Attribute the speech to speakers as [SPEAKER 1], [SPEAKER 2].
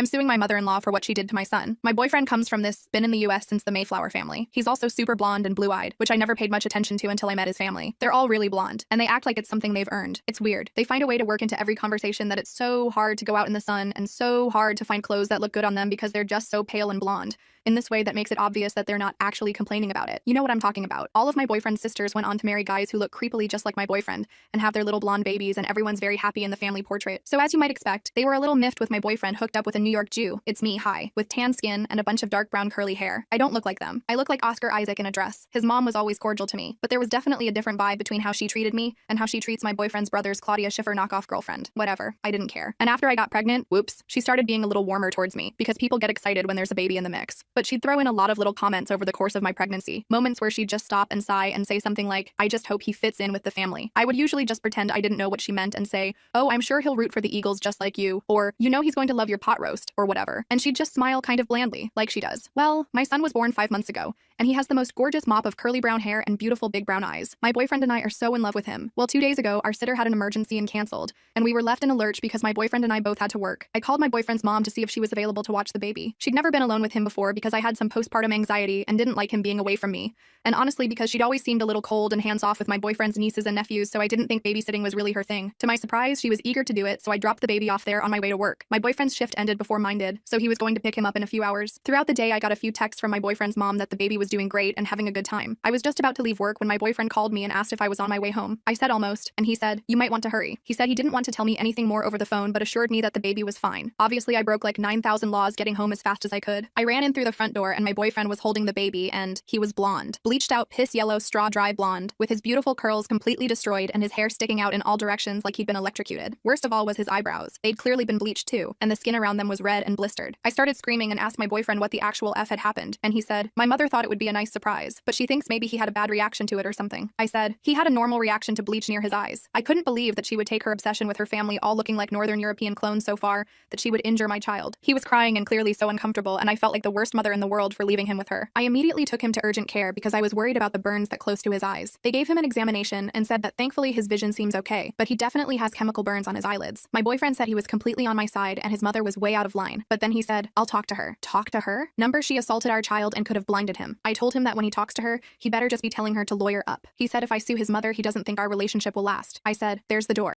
[SPEAKER 1] I'm suing my mother-in-law for what she did to my son. My boyfriend comes from this, been in the US since the Mayflower family. He's also super blonde and blue-eyed, which I never paid much attention to until I met his family. They're all really blonde, and they act like it's something they've earned. It's weird. They find a way to work into every conversation that it's so hard to go out in the sun and so hard to find clothes that look good on them because they're just so pale and blonde. In this way that makes it obvious that they're not actually complaining about it. You know what I'm talking about. All of my boyfriend's sisters went on to marry guys who look creepily just like my boyfriend and have their little blonde babies, and everyone's very happy in the family portrait. So as you might expect, they were a little miffed with my boyfriend hooked up with a New York Jew. It's me, hi, with tan skin and a bunch of dark brown curly hair. I don't look like them. I look like Oscar Isaac in a dress. His mom was always cordial to me, but there was definitely a different vibe between how she treated me and how she treats my boyfriend's brother's Claudia Schiffer knockoff girlfriend. Whatever, I didn't care. And after I got pregnant, whoops, she started being a little warmer towards me because people get excited when there's a baby in the mix. But she'd throw in a lot of little comments over the course of my pregnancy, moments where she'd just stop and sigh and say something like, I just hope he fits in with the family. I would usually just pretend I didn't know what she meant and say, oh, I'm sure he'll root for the Eagles just like you, or, you know he's going to love your pot roast, or whatever. And she'd just smile kind of blandly, like she does. Well, my son was born 5 months ago, and he has the most gorgeous mop of curly brown hair and beautiful big brown eyes. My boyfriend and I are so in love with him. Well, 2 days ago, our sitter had an emergency and canceled, and we were left in a lurch because my boyfriend and I both had to work. I called my boyfriend's mom to see if she was available to watch the baby. She'd never been alone with him before because I had some postpartum anxiety and didn't like him being away from me. And honestly, because she'd always seemed a little cold and hands-off with my boyfriend's nieces and nephews, so I didn't think babysitting was really her thing. To my surprise, she was eager to do it, so I dropped the baby off there on my way to work. My boyfriend's shift ended before mine did, so he was going to pick him up in a few hours. Throughout the day, I got a few texts from my boyfriend's mom that the baby was doing great and having a good time. I was just about to leave work when my boyfriend called me and asked if I was on my way home. I said almost, and he said, you might want to hurry. He said he didn't want to tell me anything more over the phone, but assured me that the baby was fine. Obviously, I broke like 9,000 laws getting home as fast as I could. I ran in through the front door and my boyfriend was holding the baby, and he was blonde. Bleached out piss yellow straw dry blonde, with his beautiful curls completely destroyed and his hair sticking out in all directions like he'd been electrocuted. Worst of all was his eyebrows. They'd clearly been bleached too, and the skin around them was red and blistered. I started screaming and asked my boyfriend what the actual F had happened, and he said, my mother thought it would be a nice surprise, but she thinks maybe he had a bad reaction to it or something. I said, he had a normal reaction to bleach near his eyes. I couldn't believe that she would take her obsession with her family all looking like Northern European clones so far that she would injure my child. He was crying and clearly so uncomfortable, and I felt like the worst mother in the world for leaving him with her. I immediately took him to urgent care because I was worried about the burns that close to his eyes. They gave him an examination and said that thankfully his vision seems okay, but he definitely has chemical burns on his eyelids. My boyfriend said he was completely on my side and his mother was way out of line, but then he said, I'll talk to her. Talk to her? Number, she assaulted our child and could have blinded him. I told him that when he talks to her, he better just be telling her to lawyer up. He said if I sue his mother, he doesn't think our relationship will last. I said, there's the door.